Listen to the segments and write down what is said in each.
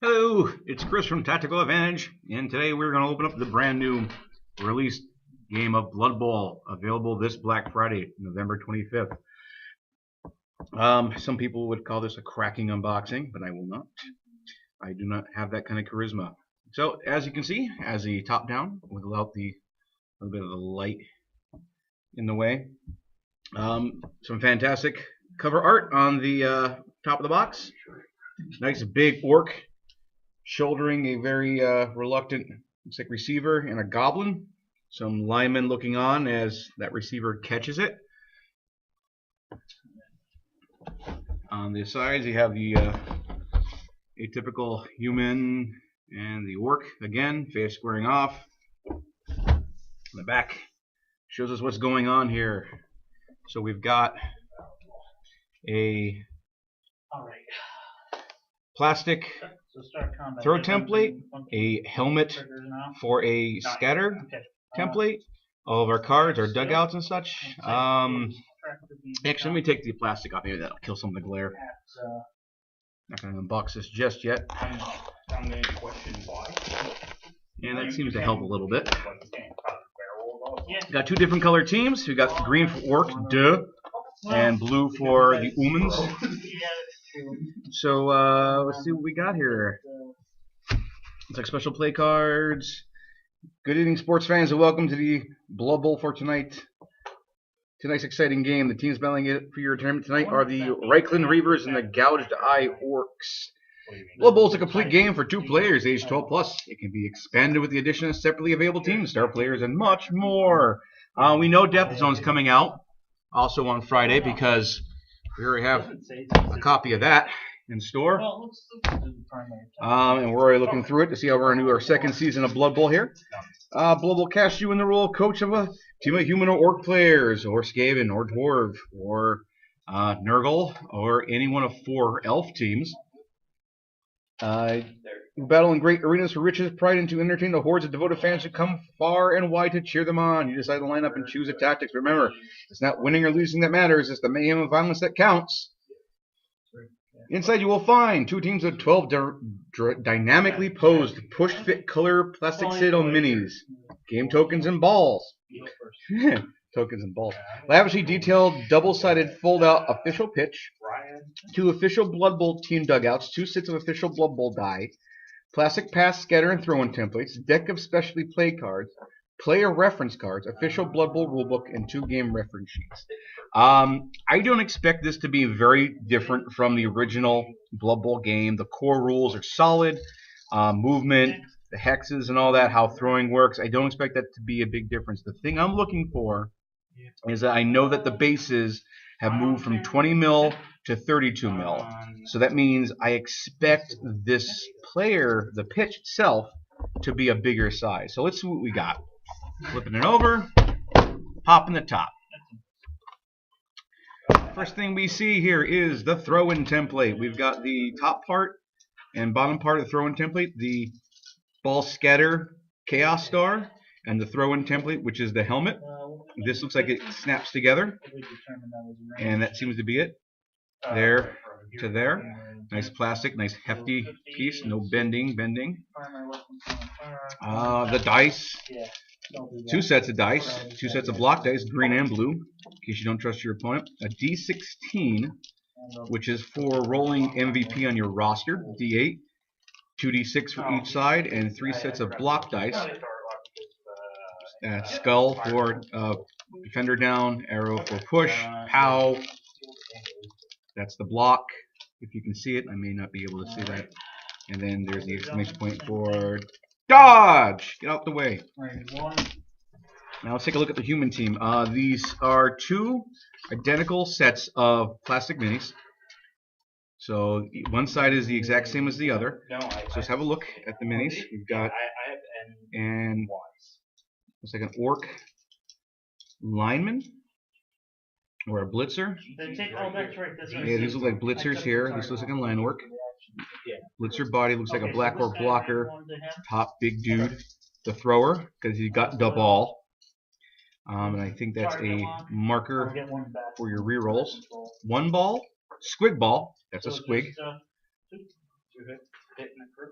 Hello, it's Chris from Tactical Advantage, and today we're going to open up the brand new released game of Blood Bowl, available this Black Friday, November 25th. Some people would call this a cracking unboxing, but I will not. I do not have that kind of charisma. So, as you can see, as the top down, without the little bit of the light in the way, some fantastic cover art on the top of the box. Nice big orc shouldering a very reluctant, looks like, receiver and a goblin. Some linemen looking on as that receiver catches it. On the sides, you have the atypical human and the orc again, face squaring off. The back shows us what's going on here. So we've got a plastic throw template, a helmet for a scatter template. All of our cards, our dugouts and such. Actually, let me take the plastic off. Maybe that'll kill some of the glare. Not going to unbox this just yet. And that seems to help a little bit. Got two different color teams. We got green for orc, duh, and blue for the humans. So let's see what we got here. Looks like special play cards. Good evening, sports fans, and welcome to the Blood Bowl for tonight. Tonight's exciting game. The teams battling it for your tournament tonight are the Reichland Reavers and the Gouged Eye Orcs. Blood Bowl is a complete game for 2 players, age 12 plus. It can be expanded with the addition of separately available teams, star players, and much more. We know Death Zone's coming out also on Friday because we already have a copy of that in store. And we're already looking through it to see how we're going to do our second season of Blood Bowl here. Blood Bowl casts you in the role of coach of a team of human or orc players, or Skaven, or Dwarf, or Nurgle, or any one of 4 elf teams. You battle in great arenas for riches, pride, and to entertain the hordes of devoted fans who come far and wide to cheer them on. You decide to line up and choose the tactics. Remember, it's not winning or losing that matters. It's the mayhem and violence that counts. Inside you will find 2 teams of 12 dynamically posed, push-fit color plastic citadel minis. Game tokens and balls. Tokens and balls. Lavishly detailed, double-sided fold-out official pitch. 2 official Blood Bowl team dugouts. 2 sets of official Blood Bowl die. Plastic pass, scatter, and throw-in templates. Deck of specialty play cards. Player reference cards. Official Blood Bowl rulebook, and 2 game reference sheets. I don't expect this to be very different from the original Blood Bowl game. The core rules are solid. Movement, the hexes and all that, how throwing works. I don't expect that to be a big difference. The thing I'm looking for is that I know that the bases have moved from 20 mil to 32 mil. So that means I expect this player, the pitch itself, to be a bigger size. So let's see what we got. Flipping it over, popping the top. First thing we see here is the throw-in template. We've got the top part and bottom part of the throw-in template, the ball scatter chaos star, and the throw-in template, which is the helmet. This looks like it snaps together, and that seems to be it. There to there. Nice plastic, nice hefty piece, no bending. The dice. 2 sets of dice, 2 sets of block dice, green and blue, in case you don't trust your opponent. A D16, which is for rolling MVP on your roster. D8, 2D6 for each side, and 3 sets of block dice. Skull for defender down, arrow for push, pow. That's the block. If you can see it, I may not be able to see that. And then there's the exclamation point for dodge! Get out the way. Now let's take a look at the human team. These are 2 identical sets of plastic minis. So one side is the exact same as the other. So let's have a look at the minis. We've got and looks like an orc lineman or a blitzer. Yeah, these look like blitzers here. This looks like a line orc. Blitzer body looks like a black orc blocker. Top big dude. The thrower, because he got the ball. And I think that's a marker for your rerolls. 1 ball, squig ball. That's a squig.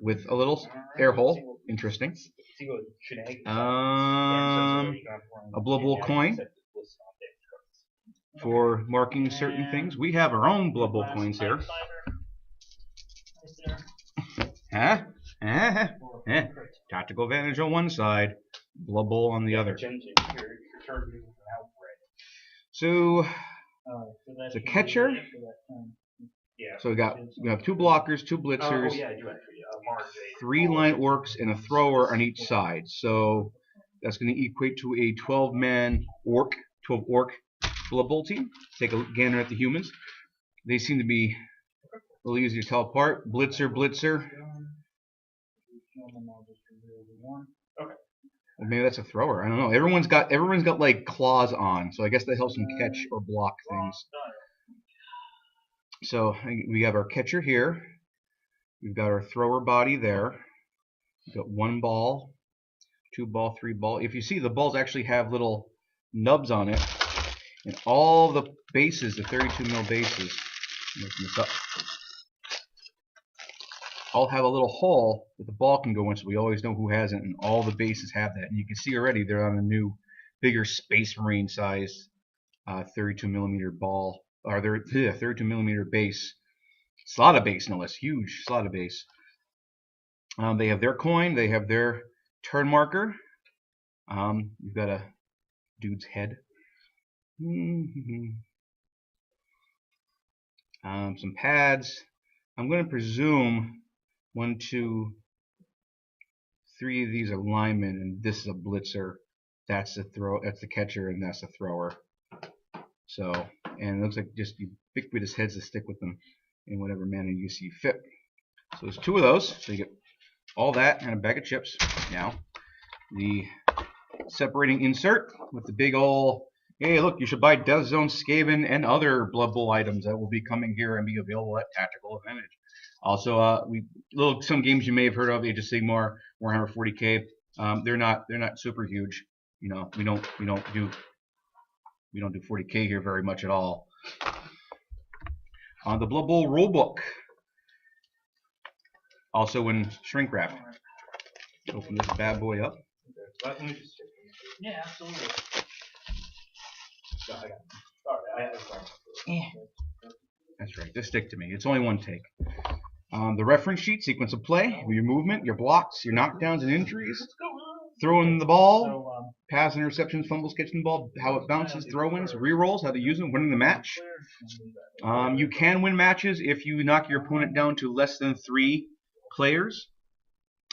with a little air hole. Interesting. A Blood Bowl coin for marking certain things. We have our own Blood Bowl coins here. Tactical advantage on one side, Blood Bowl on the other. So the catcher. So we have 2 blockers, 2 blitzers, 3 line orcs, and a thrower on each side. So that's going to equate to a 12-man orc, 12 orc Blood Bowl team. Take a gander at the humans. They seem to be a little easy to tell apart. Blitzer. Well, maybe that's a thrower. I don't know. Everyone's got like claws on, so I guess that helps them catch or block things. So we have our catcher here. We've got our thrower body there. We've got 1 ball, 2 ball, 3 ball. If you see, the balls actually have little nubs on it, and all the bases, the 32 mil bases, all have a little hole that the ball can go in, so we always know who has it, and all the bases have that. And you can see already they're on a new, bigger Space Marine size 32 millimeter ball, or they're 32 millimeter base. Slot of base, no less. Huge slot of base. They have their coin, they have their turn marker. You've got a dude's head. Some pads. I'm going to presume 1, 2, 3 of these are linemen, and this is a blitzer. That's the catcher, and that's the thrower. So, and it looks like just ubiquitous heads to stick with them in whatever manner you see fit. So there's 2 of those. So you get all that and a bag of chips. Now, the separating insert with the big old, hey, look, you should buy Death Zone, Skaven, and other Blood Bowl items that will be coming here and be available at Tactical Advantage. Also, some games you may have heard of, Age of Sigmar, Warhammer 40K. They're not super huge. You know, we don't do 40K here very much at all. On the Blood Bowl rulebook, also in shrink wrap. Open this bad boy up. Yeah, absolutely. That's right. Just stick to me. It's only 1 take. The reference sheet, sequence of play, your movement, your blocks, your knockdowns and injuries, throwing the ball, pass, interceptions, fumbles, catching the ball, how it bounces, throw-ins, re-rolls, how to use them, winning the match. You can win matches if you knock your opponent down to less than 3 players,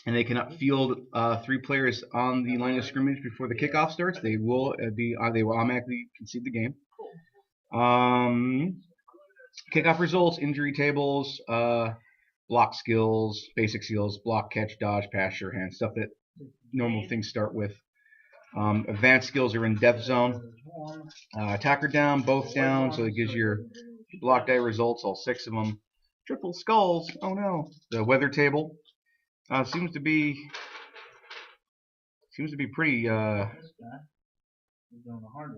and they cannot field 3 players on the line of scrimmage before the kickoff starts. They will automatically concede the game. Kickoff results, injury tables, block skills, basic skills, block, catch, dodge, pass, sure hand, stuff that normal things start with. Advanced skills are in Death Zone. Attacker down, both down, so it gives your block die results, all 6 of them. Triple skulls, oh no. The weather table seems to be pretty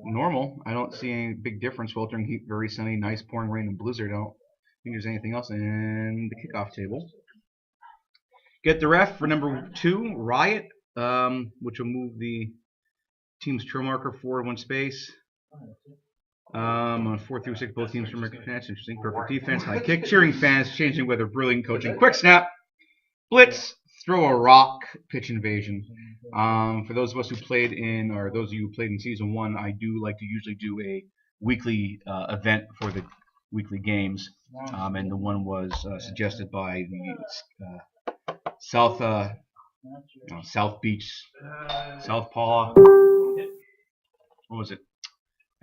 normal. I don't see any big difference. Sweltering heat, very sunny, nice, pouring rain, and blizzard. I don't think there's anything else in the kickoff table. Get the ref for number 2, Riot, which will move the team's turn marker forward 1 space. On 4 through 6, both teams from American fans. Interesting. Perfect defense, high kick, cheering fans, changing weather, brilliant coaching, quick snap, blitz, throw a rock, pitch invasion. For those of us who played in, or those of you who played in Season 1, I do like to usually do a weekly event for the weekly games, and the one was suggested by the South Beach, South Paw. What was it?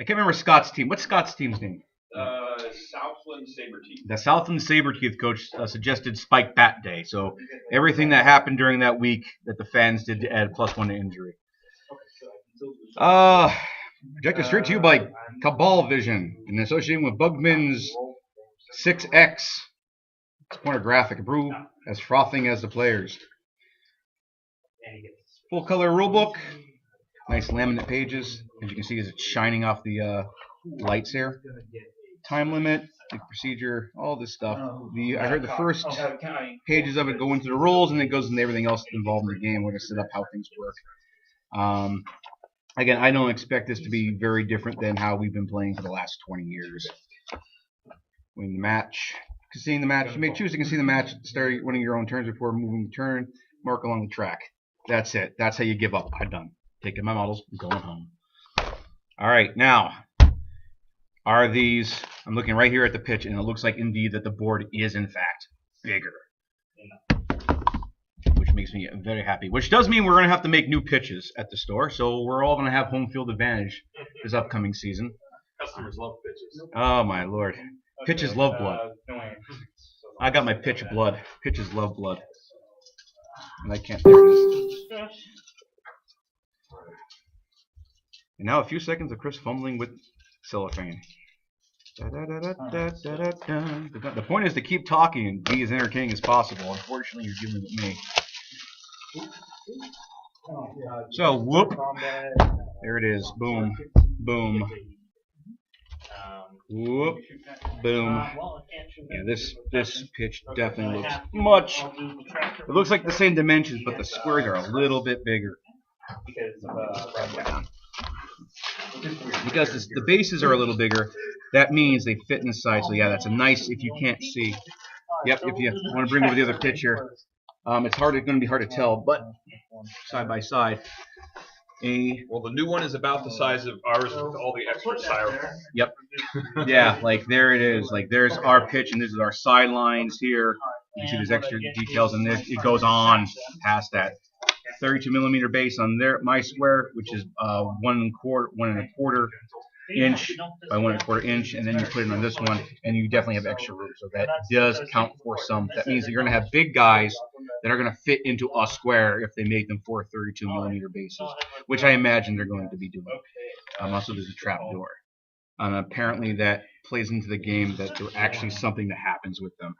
I can't remember Scott's team. What's Scott's team's name? Southland Saberteeth. The Southland Saberteeth coach suggested Spike Bat Day. So everything that happened during that week that the fans did to add +1 to injury. Projected straight to you by Cabal Vision in association with Bugman's 6X. It's pornographic. A brew as frothing as the players. Full color rulebook. Nice laminate pages. As you can see, it's shining off the lights here. Time limit. procedure, all this stuff. I heard the first pages of it go into the rules, and then it goes into everything else involved in the game, where to set up how things work. Again, I don't expect this to be very different than how we've been playing for the last 20 years. Win the match. Conceding the match. You may choose to concede the match at the start of winning your own turns before moving the turn. Mark along the track. That's it. That's how you give up. I'm done. Taking my models. I'm going home. All right, now. Are these, I'm looking right here at the pitch, and it looks like indeed that the board is in fact bigger. Which makes me very happy. Which does mean we're going to have to make new pitches at the store, so we're all going to have home field advantage this upcoming season. Customers love pitches. Oh my lord. Pitches love blood. I got my pitch blood. Pitches love blood. And I can't, there it is. And now a few seconds of Chris fumbling with cellophane. The point is to keep talking and be as entertaining as possible. Unfortunately, you're dealing with me. So, whoop. There it is. Boom. Boom. Whoop. Boom. Yeah, this pitch definitely looks much. It looks like the same dimensions, but the squares are a little bit bigger. Because the bases are a little bigger, that means they fit inside. So yeah, that's a nice. If you can't see, yep. If you want to bring over the other picture, it's going to be hard to tell, but side by side. Well, the new one is about the size of ours with all the extra styrofoam. Yep. Yeah, like there it is. Like there's our pitch, and this is our sidelines here. You can see there's extra details, and it goes on past that. 32mm base on my square, which is 1 1/4 inch by 1 1/4 inch, and then you put it on this one, and you definitely have extra room. So that does count for some. That means that you're going to have big guys that are going to fit into a square if they make them 4 32mm bases, which I imagine they're going to be doing. Also, there's a trap door. Apparently, that plays into the game that there's actually something that happens with them.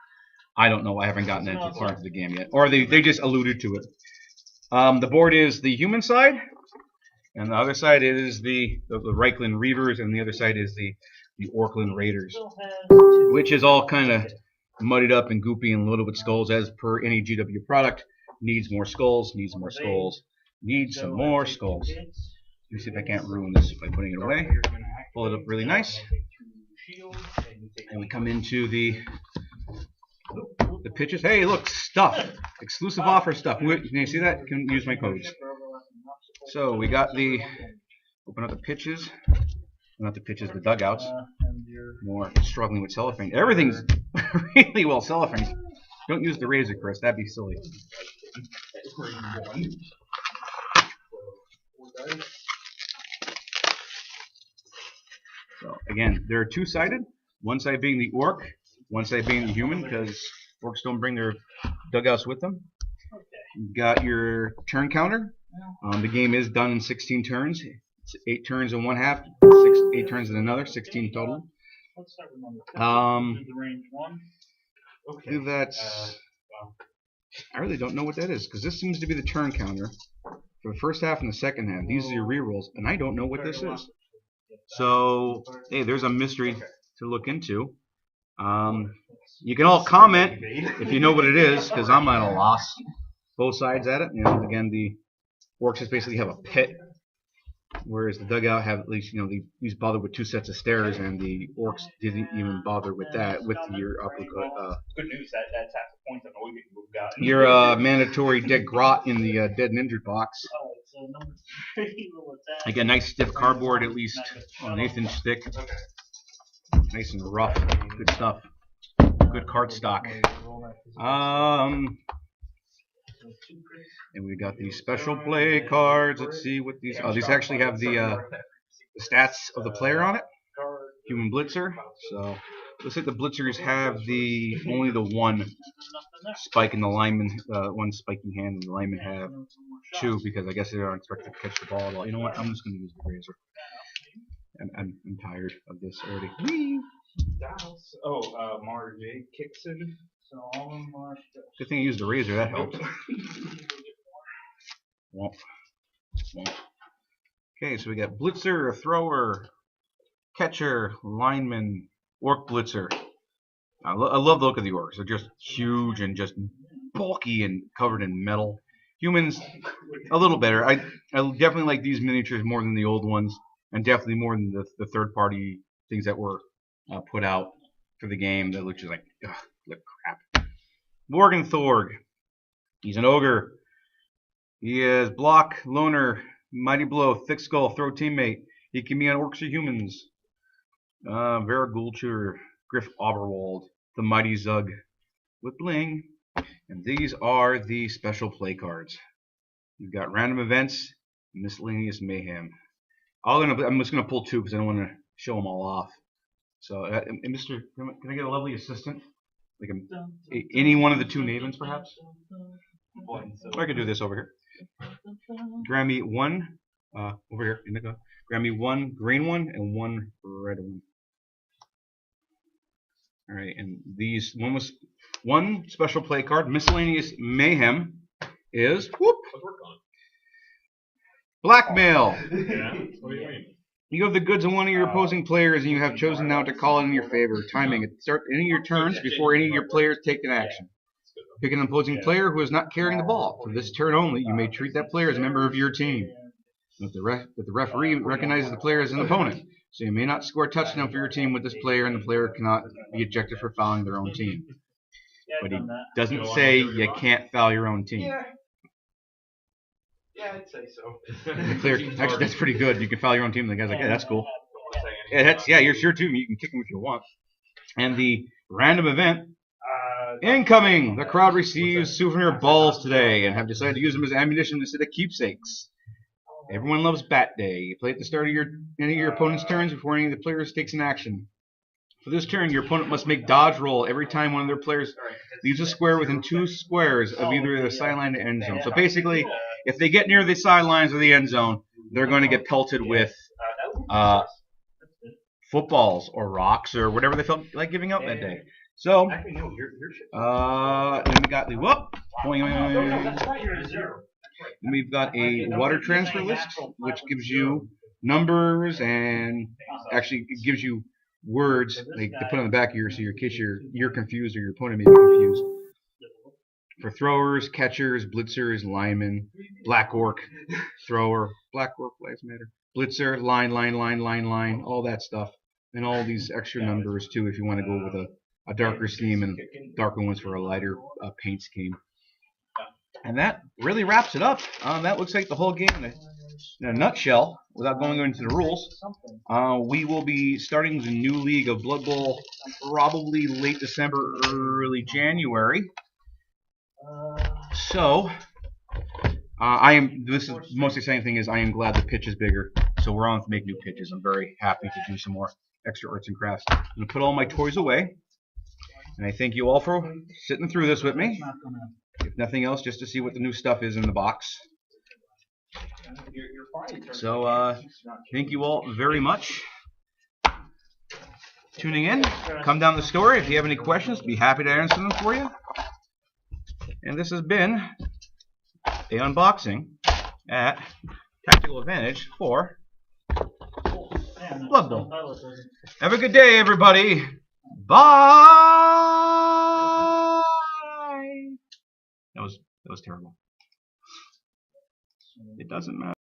I don't know. I haven't gotten that far into the game yet, or they just alluded to it. The board is the human side, and the other side is the Reichland Reavers, and the other side is the Orkland Raiders, which is all kind of muddied up and goopy and loaded with skulls, as per any GW product. Needs more skulls, needs more skulls, needs some more skulls. Let me see if I can't ruin this by putting it away. Pull it up really nice, and we come into the pitches. Hey, look, stuff. Exclusive offer stuff. Can you see that? Can use my codes. So we got open up the pitches. Not the pitches, the dugouts. More struggling with cellophane. Everything's really well cellophane. Don't use the razor, Chris. That'd be silly. So again, they're two-sided. One side being the orc, one side being the human, because orcs don't bring their dugouts with them. You've got your turn counter. The game is done in 16 turns. It's 8 turns in one half, 8 turns in another, 16 total. I really don't know what that is, because this seems to be the turn counter for the first half and the second half. These are your rerolls, and I don't know what this is. So, hey, there's a mystery to look into. You can all comment if you know what it is, because I'm at a loss. Both sides at it. You know, again, the orcs just basically have a pit, whereas the dugout have at least, these bothered with 2 sets of stairs, and the orcs didn't even bother with that, with your upper. Good news, that's half the point that we've gotten. Your mandatory dead grot in the dead and injured box. Again, nice stiff cardboard, at least on 1/8 inch thick. Nice and rough. Good stuff. Good card stock. And we got these special play cards. Let's see what these. Oh, these actually have the stats of the player on it. Human Blitzer. So looks like the Blitzers have only the one spike in the lineman, one spiky hand, and the linemen have 2, because I guess they aren't expected to catch the ball at all. You know what? I'm just going to use the razor. I'm tired of this already. Whee! Mara J. Kixon. So all of them are. Good thing I used the razor. That helped. Womp. Womp. Okay, so we got Blitzer, Thrower, Catcher, Lineman, Orc Blitzer. I love the look of the orcs. They're just huge and just bulky and covered in metal. Humans, a little better. I definitely like these miniatures more than the old ones, and definitely more than the third-party things that were put out for the game that look just like, ugh, look crap. Morgenthorg. He's an ogre. He is block, loner, mighty blow, thick skull, throw teammate. He can be on orcs or humans. Varagultur, Griff Oberwald, the mighty Zug with bling. And these are the special play cards. You've got random events, miscellaneous mayhem. I'm just gonna pull two because I don't want to show them all off. So, Mr. Can I get a lovely assistant? Like any one of the two Navens, perhaps? Or I could do this over here. Grab me one over here. Indigo. Grab me one green one and one red one. All right, and these one special play card, miscellaneous mayhem, is whoop, blackmail. Yeah. What do you mean? You have the goods of one of your opposing players, and you have chosen now to call it in your favor. Timing: start any of your turns before any of your players take an action. Pick an opposing player who is not carrying the ball. For this turn only, you may treat that player as a member of your team. If the referee recognizes the player as an opponent, so you may not score a touchdown for your team with this player, and the player cannot be ejected for fouling their own team. But he doesn't say you can't foul your own team. Yeah, I'd say so. The player, actually, that's pretty good. You can foul your own team. And the guy's like, yeah, that's cool. Yeah, it's your team. You can kick him if you want. And the random event, incoming. The crowd receives souvenir balls today and have decided to use them as ammunition instead of keepsakes. Everyone loves Bat Day. You play at the start of any of your opponent's turns before any of the players takes an action. For this turn, your opponent must make dodge roll every time one of their players leaves a square within 2 squares of either the sideline or end zone. So basically, if they get near the sidelines or the end zone, they're going to get pelted with footballs or rocks or whatever they felt like giving out that day. So, then we got the whoop. And we've got a water transfer list, which gives you numbers and actually it gives you words like to put on the back of yours, so in case you're confused or your opponent may be confused. For throwers, catchers, blitzers, linemen, black orc, thrower, black orc, lives matter, blitzer, line, all that stuff, and all these extra numbers too if you want to go with a darker scheme and darker ones for a lighter paint scheme. And that really wraps it up. That looks like the whole game in a nutshell, without going into the rules. We will be starting the new league of Blood Bowl probably late December, early January. So, this is the most exciting thing is I am glad the pitch is bigger. So we're on to make new pitches. I'm very happy to do some more extra arts and crafts. I'm going to put all my toys away. And I thank you all for sitting through this with me. If nothing else, just to see what the new stuff is in the box. So, thank you all very much. Tuning in. Come down the story. If you have any questions, be happy to answer them for you. And this has been a unboxing at Tactical Advantage for Blood Bowl. Have a good day, everybody. Bye. That was terrible. It doesn't matter.